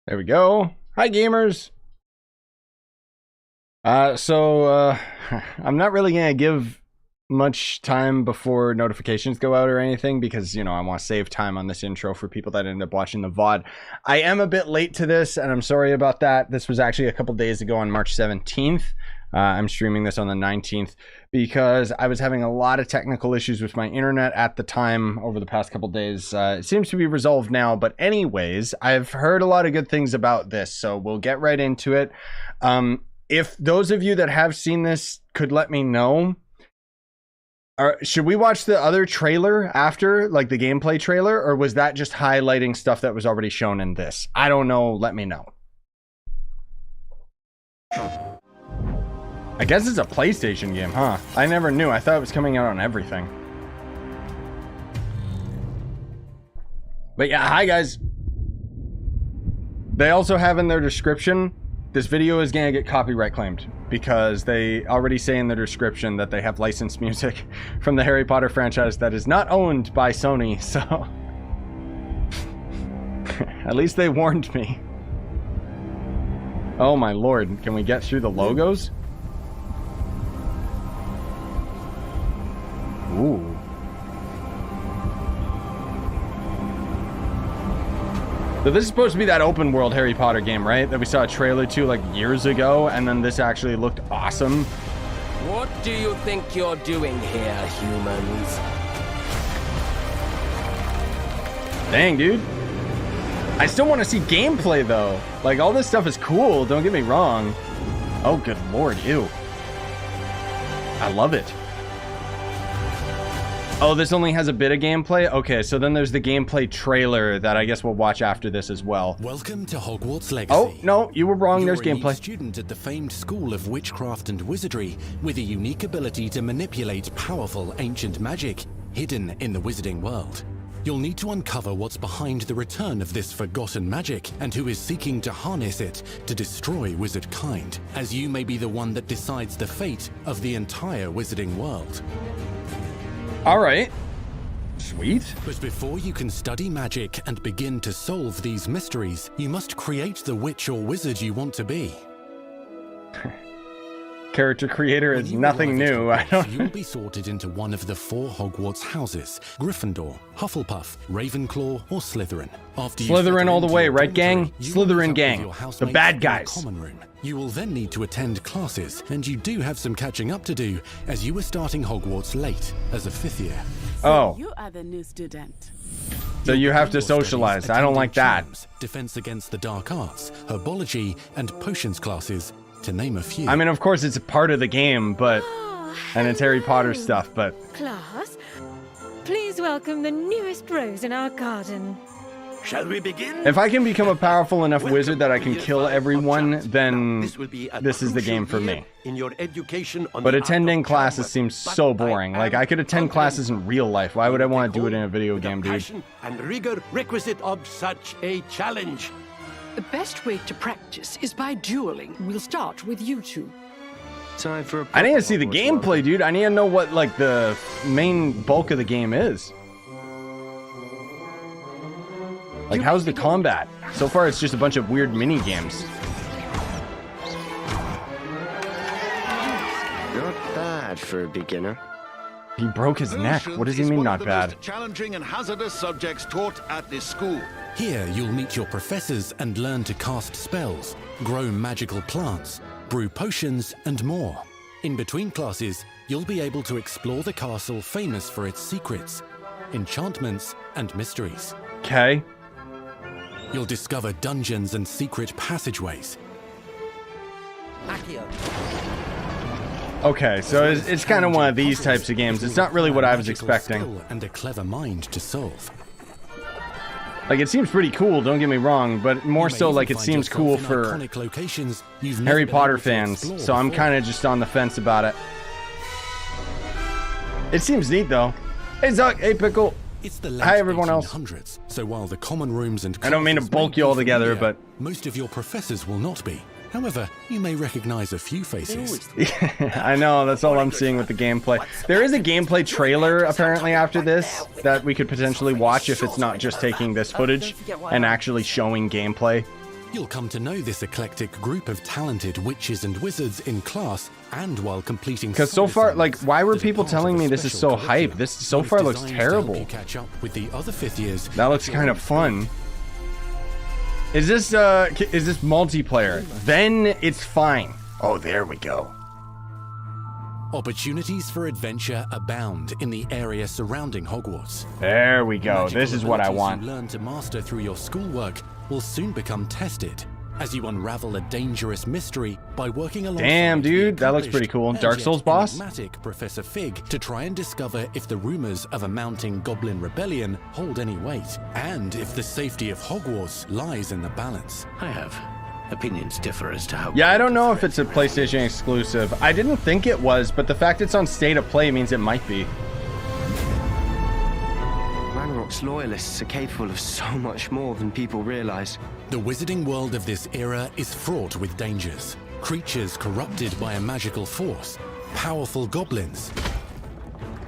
There we go. Hi, gamers. I'm not really going to give much time before notifications go out or anything because, you know, I want to save time on this intro for people that end up watching the VOD. I am a bit late to this, and I'm sorry about that. This was actually a couple days ago on March 17th. I'm streaming this on the 19th because I was having a lot of technical issues with my internet at the time over the past couple days. It seems to be resolved now, but anyways, I've heard a lot of good things about this, so we'll get right into it. If those of you that have seen this could let me know, should we watch the other trailer after, like the gameplay trailer, or was that just highlighting stuff that was already shown in this? I don't know. Let me know. I guess it's a PlayStation game, huh? I never knew. I thought it was coming out on everything. But yeah, hi guys. They also have in their description, this video is gonna get copyright claimed because they already say in the description that they have licensed music from the Harry Potter franchise that is not owned by Sony, so at least they warned me. Oh my lord, can we get through the logos? Ooh. So this is supposed to be that open world Harry Potter game, right? That we saw a trailer to like years ago, and then this actually looked awesome. What do you think you're doing here, humans? Dang, dude. I still want to see gameplay though. Like, all this stuff is cool, don't get me wrong. Oh, good lord, ew. I love it. Oh, this only has a bit of gameplay? Okay, so then there's the gameplay trailer that I guess we'll watch after this as well. Welcome to Hogwarts Legacy. Oh, no, you were wrong. There's gameplay. You're a student at the famed School of Witchcraft and Wizardry with a unique ability to manipulate powerful ancient magic hidden in the wizarding world. You'll need to uncover what's behind the return of this forgotten magic and who is seeking to harness it to destroy wizard kind, as you may be the one that decides the fate of the entire wizarding world. All right. Sweet. But before you can study magic and begin to solve these mysteries, you must create the witch or wizard you want to be. Character creator is nothing new. I don't. You'll be sorted into one of the 4 Hogwarts houses: Gryffindor, Hufflepuff, Ravenclaw, or Slytherin. After Slytherin all the way, right, gang? Slytherin gang. The bad guys. Common room. You will then need to attend classes, and you do have some catching up to do, as you were starting Hogwarts late as a 5th year. Oh. You are the new student. So you have to socialize. I don't like that. Defense against the dark arts, herbology, and potions classes, to name a few. I mean, of course, it's a part of the game, but... and it's Harry Potter stuff, but... Class, please welcome the newest rose in our garden. Shall we begin? If I can become a powerful enough wizard that I can kill everyone, then this is the game for me. In your education on but attending classes seems so boring. Like, I could attend classes in real life. Why would I want to do it in a video game, dude? And rigor requisite of such a challenge. The best way to practice is by dueling. We'll start with you two. Time for I need to see the gameplay, dude. I need to know what, like, the main bulk of the game is. Like, how's the combat? So far, it's just a bunch of weird mini games. Not bad for a beginner. He broke his neck. What does he mean, not bad? Challenging and hazardous subjects taught at this school. Here, you'll meet your professors and learn to cast spells, grow magical plants, brew potions, and more. In between classes, you'll be able to explore the castle famous for its secrets, enchantments, and mysteries. Okay. You'll discover dungeons and secret passageways. Okay, so it's kind of one of these types of games. It's not really what I was expecting. And a clever mind to solve. Like, it seems pretty cool, don't get me wrong, but more so like it seems cool for Harry Potter fans, so I'm kind of just on the fence about it. It seems neat, though. Hey, Zuck. Hey, Pickle. It's the hi, everyone else. So while the common rooms and I don't mean to bulk you all together, but most of your professors will not be. However, you may recognize a few faces. I know, that's all I'm seeing with the gameplay. There is a gameplay trailer, apparently, after this, that we could potentially watch if it's not just taking this footage and actually showing gameplay. You'll come to know this eclectic group of talented witches and wizards in class and while completing. Because so far, like, why were people telling me this is so hype? This so far looks terrible. Catch up with the other fifth years. That looks kind of fun. Is this multiplayer? Then it's fine. Oh, there we go. Opportunities for adventure abound in the area surrounding Hogwarts. There we go. Magical This is what I abilities want. you learn to master through your schoolwork will soon become tested as you unravel a dangerous mystery by working alongside. Damn, dude, the that looks pretty cool. accomplished Dark and Souls yet boss? enigmatic Professor Fig to try and discover if the rumors of a mounting goblin rebellion hold any weight, and if the safety of Hogwarts lies in the balance. I have opinions differ as to how. Yeah, I don't know if it's a PlayStation exclusive. I didn't think it was, but the fact it's on State of Play means it might be. Ranrock's loyalists are capable of so much more than people realize. The wizarding world of this era is fraught with dangers. Creatures corrupted by a magical force, powerful goblins,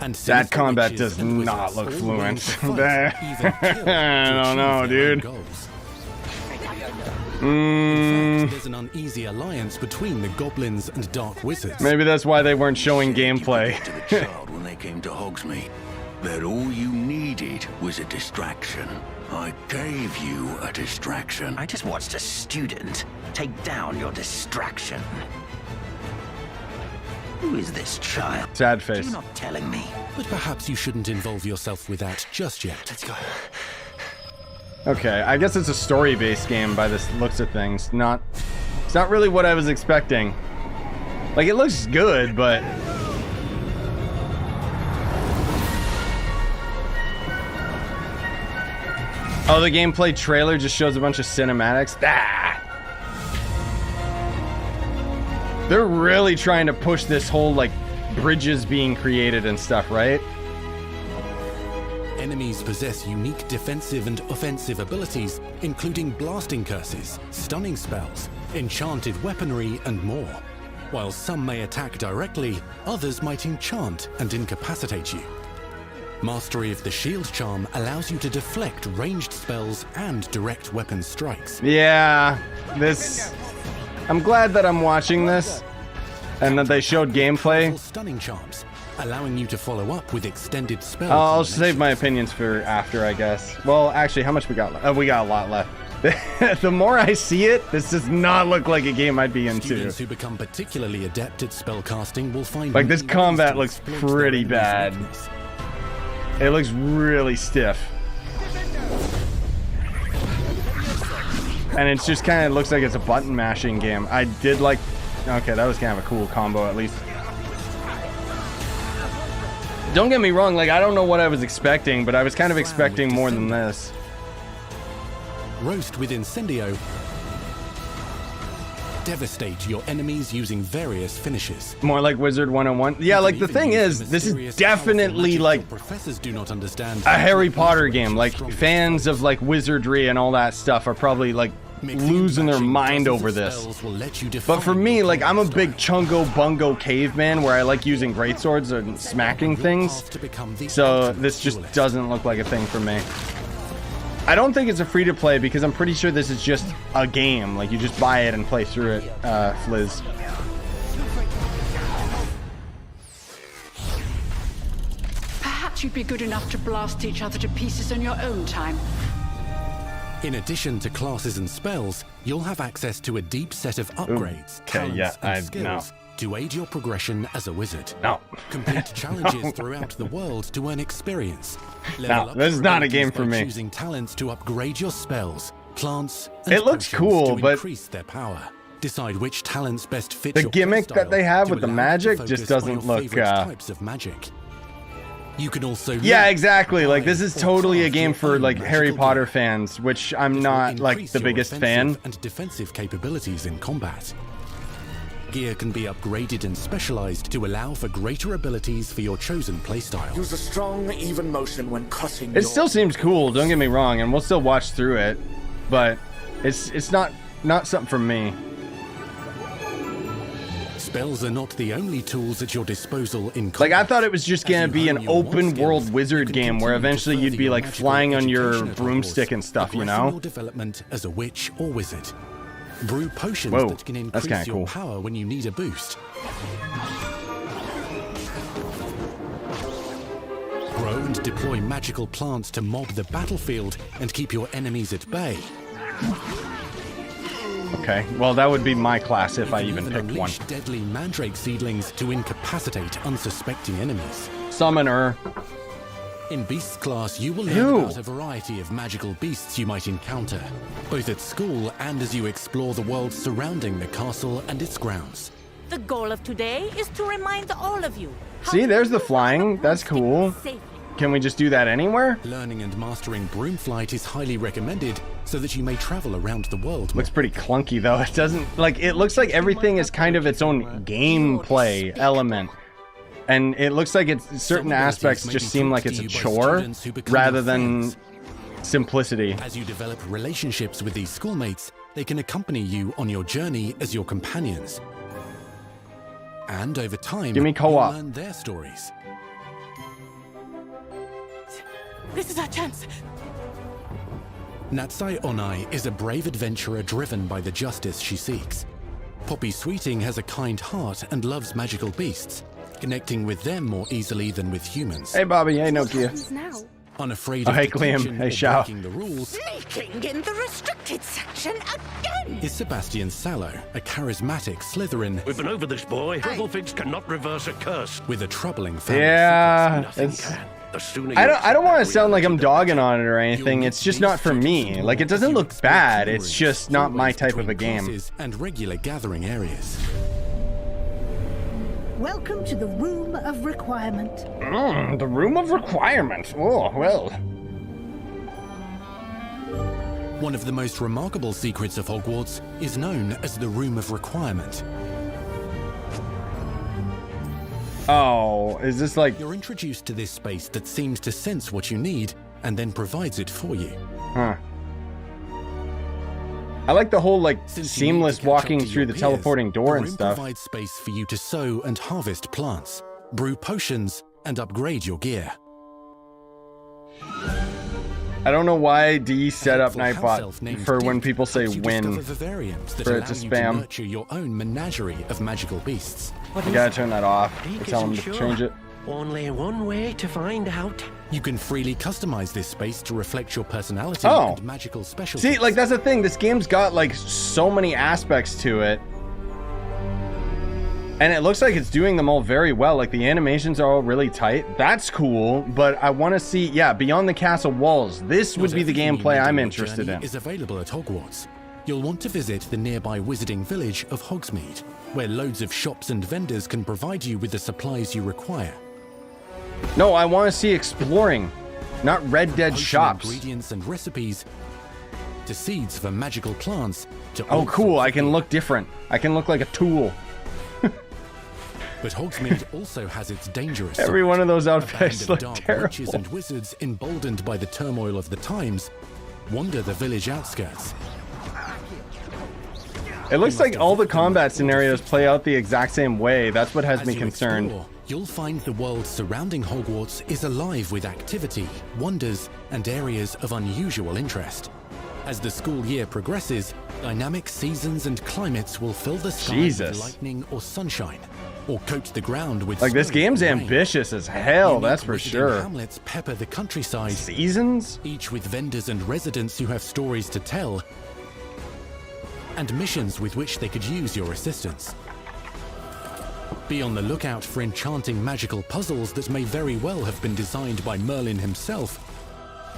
and That combat does not look fluent. I don't know, dude. In fact, there's an uneasy alliance between the goblins and dark wizards. Maybe that's why they weren't showing gameplay. To the child when they came to Hogsmeade, that all you needed was a distraction. I gave you a distraction. I just watched a student take down your distraction. Who is this child? Sad face. You're not telling me. But perhaps you shouldn't involve yourself with that just yet. Let's go. Okay, I guess it's a story-based game by the looks of things. It's not really what I was expecting. Like, it looks good, but... Oh, the gameplay trailer just shows a bunch of cinematics? Ah! They're really trying to push this whole, like, bridges being created and stuff, right? Enemies possess unique defensive and offensive abilities, including blasting curses, stunning spells, enchanted weaponry, and more. While some may attack directly, others might enchant and incapacitate you. Mastery of the shield charm allows you to deflect ranged spells and direct weapon strikes. Yeah, I'm glad that I'm watching this and that they showed gameplay. Stunning charms, allowing you to follow up with extended spell. I'll save my opinions for after, I guess. Well, actually, how much we got left? We got a lot left. The more I see it, this does not look like a game I'd be into. Students who become particularly adept at spellcasting will find like, this new combat ways to looks exploit pretty their enemy's bad. weakness. It looks really stiff. And it's just kind of looks like it's a button mashing game. I did like... Okay, that was kind of a cool combo, at least. Don't get me wrong, like, I don't know what I was expecting, but I was kind of expecting more than this. Roast with Incendio. Devastate your enemies using various finishes. More like Wizard 101. Yeah, like, the thing is, this is definitely, like, professors do not understand a Harry Potter game. Like, fans of, like, wizardry and all that stuff are probably, like, losing their mind over this. But for me, like, I'm a big Chungo Bungo caveman where I like using greatswords and smacking things. So this just doesn't look like a thing for me. I don't think it's a free-to-play because I'm pretty sure this is just a game. Like, you just buy it and play through it, Fliz. Perhaps you'd be good enough to blast each other to pieces on your own time. In addition to classes and spells, you'll have access to a deep set of upgrades, Okay, yeah, talents, and skills to aid your progression as a wizard. No. Complete challenges throughout the world to earn experience. No, this is not a game for me. Choosing talents to upgrade your spells, plants, and It looks potions cool, to but increase their power. Decide which talents best fit the your gimmick that playstyle they have to with the allow you magic to just focus on doesn't your look, favorite types of magic. You can also Yeah, exactly. Like, this buy, is or totally a craft game your for, own like, Harry magical Potter gear. fans, which I'm It will not, like, increase the your biggest offensive fan. and defensive capabilities in combat. Gear can be upgraded and specialized to allow for greater abilities for your chosen playstyle. Use a strong, even motion when cutting. It still seems cool, don't get me wrong, and we'll still watch through it, but it's not something for me. Spells are not the only tools at your disposal in combat. Like, I thought it was just gonna As you be an hone your war open world skills, wizard you can game where continue to eventually you'd further be your like magical flying on your education at broomstick Hogwarts, and stuff, you progressing know? your development as a witch or wizard. Brew potions Whoa, that can that's increase kinda your cool. power when you need a boost. Grow and deploy magical plants to mob the battlefield and keep your enemies at bay. Okay, well that would be my class if I You even can picked one. unleash deadly mandrake seedlings to incapacitate unsuspecting enemies. Summoner. In Beasts class, you will learn Ew. about a variety of magical beasts you might encounter, both at school and as you explore the world surrounding the castle and its grounds. The goal of today is to remind all of you. See, there's the flying. That's cool. Can we just do that anywhere? Learning and mastering broom flight is highly recommended so that you may travel around the world. Looks pretty clunky though. It doesn't like it looks like everything is kind of its own gameplay element. And it looks like it's certain aspects just seem like it's a chore rather than simplicity. As you develop relationships with these schoolmates, they can accompany you on your journey as your companions. And over time, Give me co-op. you'll learn their stories. This is our chance. Natsai Onai is a brave adventurer driven by the justice she seeks. Poppy Sweeting has a kind heart and loves magical beasts, connecting with them more easily than with humans. Hey Bobby, hey Nokia. Unafraid Oh, of hey, detection Clem. Hey, or Shao. breaking the rules, Sneaking in the restricted section again. is Sebastian Sallow, a charismatic Slytherin We've been over this, boy. Doublefix cannot reverse a curse. with a troubling family Yeah, Nothing it's can. The sooner I don't want to sound like I'm reality dogging on it or anything. It's just not for me. Like it doesn't look bad. It's just not my type of a game. classes and regular gathering areas. Welcome to the Room of Requirement. The Room of Requirement. Oh, well. One of the most remarkable secrets of Hogwarts is known as the Room of Requirement. Oh, is this like... You're introduced to this space that seems to sense what you need and then provides it for you. Huh. I like the whole, like, Since you need seamless to catch walking up to through your the peers, teleporting door the and room stuff. provides space for you to sow and harvest plants, brew potions, and upgrade your gear. I don't know why D set up Helpful house elf Nightbot named for when Deep people say helps you win. discover vivariums that for it allow to you spam. nurture your own menagerie of magical beasts. You gotta turn that off. Or tell them to change it. Only one way to find out. You can freely customize this space to reflect your personality Oh. and magical specialties. See, like, that's the thing. This game's got, like, so many aspects to it. And it looks like it's doing them all very well. Like, the animations are all really tight. That's cool. But I want to see, yeah, beyond the castle walls. This would Not be the everything you gameplay need I'm on your interested journey in. is available at Hogwarts. You'll want to visit the nearby wizarding village of Hogsmeade, where loads of shops and vendors can provide you with the supplies you require. No, I want to see exploring, not Red Dead Potion shops. Ingredients and recipes, to seeds for magical plants, to Oh, old cool. for I can look different. I can look like a tool. But Hogsmeade also has its dangerous Every side. one of those A outfits band look of dark witches terrible. and wizards, emboldened by the turmoil of the times, wander the village outskirts. It looks like all the combat scenarios play out the exact same way. That's what has As me you concerned. explore, you'll find the world surrounding Hogwarts is alive with activity, wonders, and areas of unusual interest. As the school year progresses, dynamic seasons and climates will fill the sky Jesus. with lightning or sunshine, or coat the ground with Like, this snow game's or rain. ambitious as hell, Unique that's for wizarding sure. hamlets pepper the countryside, Seasons? each with vendors and residents who have stories to tell, and missions with which they could use your assistance. Be on the lookout for enchanting magical puzzles that may very well have been designed by Merlin himself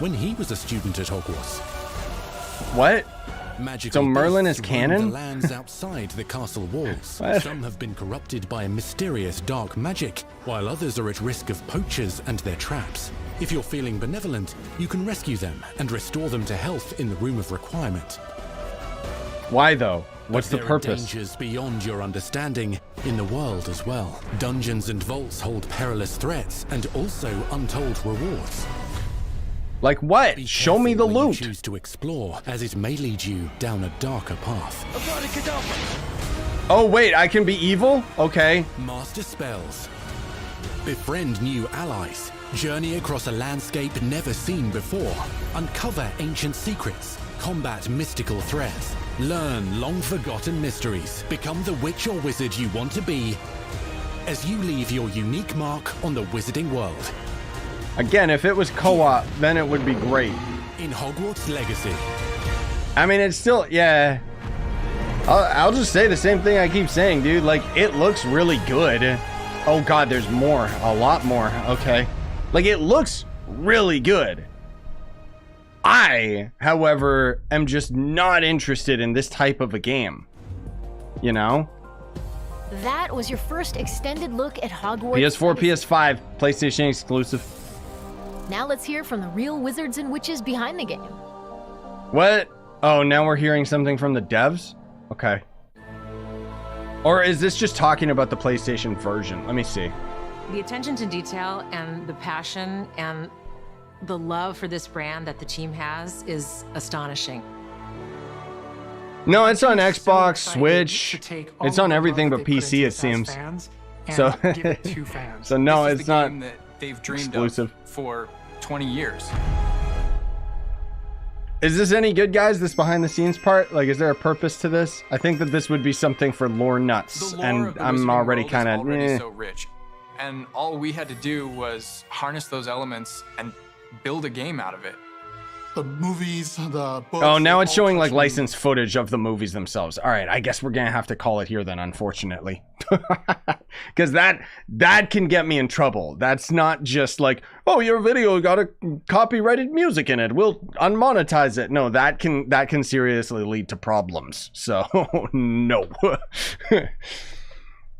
when he was a student at Hogwarts. What? Magical So Merlin beasts is roam canon? the lands outside the castle walls. What? Some have been corrupted by a mysterious dark magic, while others are at risk of poachers and their traps. If you're feeling benevolent, you can rescue them and restore them to health in the Room of Requirement. Why though? What's the But there are purpose? dangers beyond your understanding in the world as well. Dungeons and vaults hold perilous threats and also untold rewards. Like what? Be Show me the careful when you loot. choose to explore, as it may lead you down a darker path. Oh wait, I can be evil? Okay. Master spells. Befriend new allies. Journey across a landscape never seen before. Uncover ancient secrets. Combat mystical threats. Learn long-forgotten mysteries. Become the witch or wizard you want to be as you leave your unique mark on the wizarding world. Again, if it was co-op, then it would be great. In Hogwarts Legacy. I mean, it's still, yeah. I'll just say the same thing I keep saying, dude. Like, it looks really good. Oh god, there's more. A lot more. Okay. Like, it looks really good. I, however, am just not interested in this type of a game. You know? That was your first extended look at Hogwarts. PS4, PS5, PlayStation exclusive. Now let's hear from the real wizards and witches behind the game. What? Oh, now we're hearing something from the devs? Okay. Or is this just talking about the PlayStation version? Let me see. The attention to detail and the passion and the love for this brand that the team has is astonishing. No, it's on Xbox, Switch. It's on everything but PC, it seems. So, so no, it's not they've dreamed exclusive of for 20 years. Is this any good, guys? This behind the scenes part? Like, is there a purpose to this? I think that this would be something for lore nuts, and I'm already kind of so rich, and all we had to do was harness those elements and build a game out of it. The movies, the books. Oh, now it's showing like licensed footage of the movies themselves. All right, I guess we're gonna have to call it here then, unfortunately, because that can get me in trouble. That's not just like, oh, your video got a copyrighted music in it, we'll unmonetize it. No, that can seriously lead to problems. So no.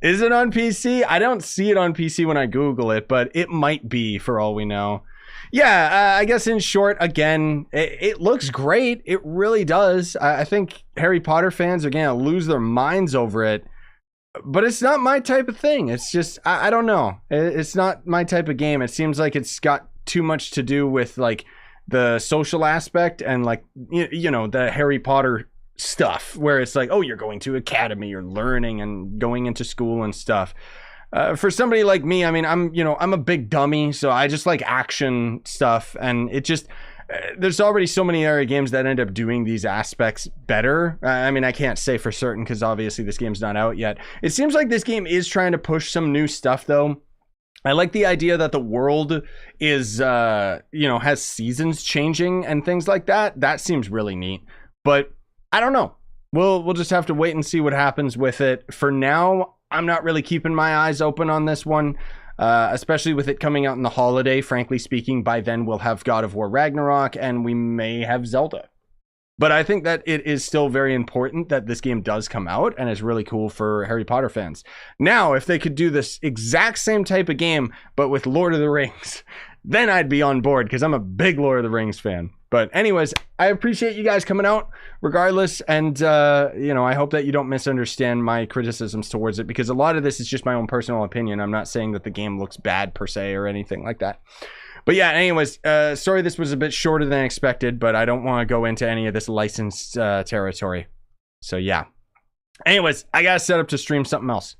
Is it on PC? I don't see it on PC when I Google it, but it might be for all we know. Yeah, I guess in short, again, it looks great. It really does. I think Harry Potter fans are going to lose their minds over it. But it's not my type of thing. It's just, I don't know. It's not my type of game. It seems like it's got too much to do with, like, the social aspect and, like, you know, the Harry Potter stuff. Where it's like, oh, you're going to academy, you're learning and going into school and stuff. For somebody like me, I mean, I'm a big dummy, so I just like action stuff, and it just, there's already so many other games that end up doing these aspects better. I mean, I can't say for certain because obviously this game's not out yet. It seems like this game is trying to push some new stuff, though. I like the idea that the world is, has seasons changing and things like that. That seems really neat, but I don't know. We'll just have to wait and see what happens with it. For now, I'm not really keeping my eyes open on this one, especially with it coming out in the holiday. Frankly speaking, by then we'll have God of War Ragnarok and we may have Zelda. But I think that it is still very important that this game does come out, and it's really cool for Harry Potter fans. Now, if they could do this exact same type of game, but with Lord of the Rings, then I'd be on board because I'm a big Lord of the Rings fan. But anyways, I appreciate you guys coming out regardless. And, I hope that you don't misunderstand my criticisms towards it, because a lot of this is just my own personal opinion. I'm not saying that the game looks bad per se or anything like that. But yeah, anyways, sorry this was a bit shorter than expected, but I don't want to go into any of this licensed territory. So yeah. Anyways, I got to set up to stream something else.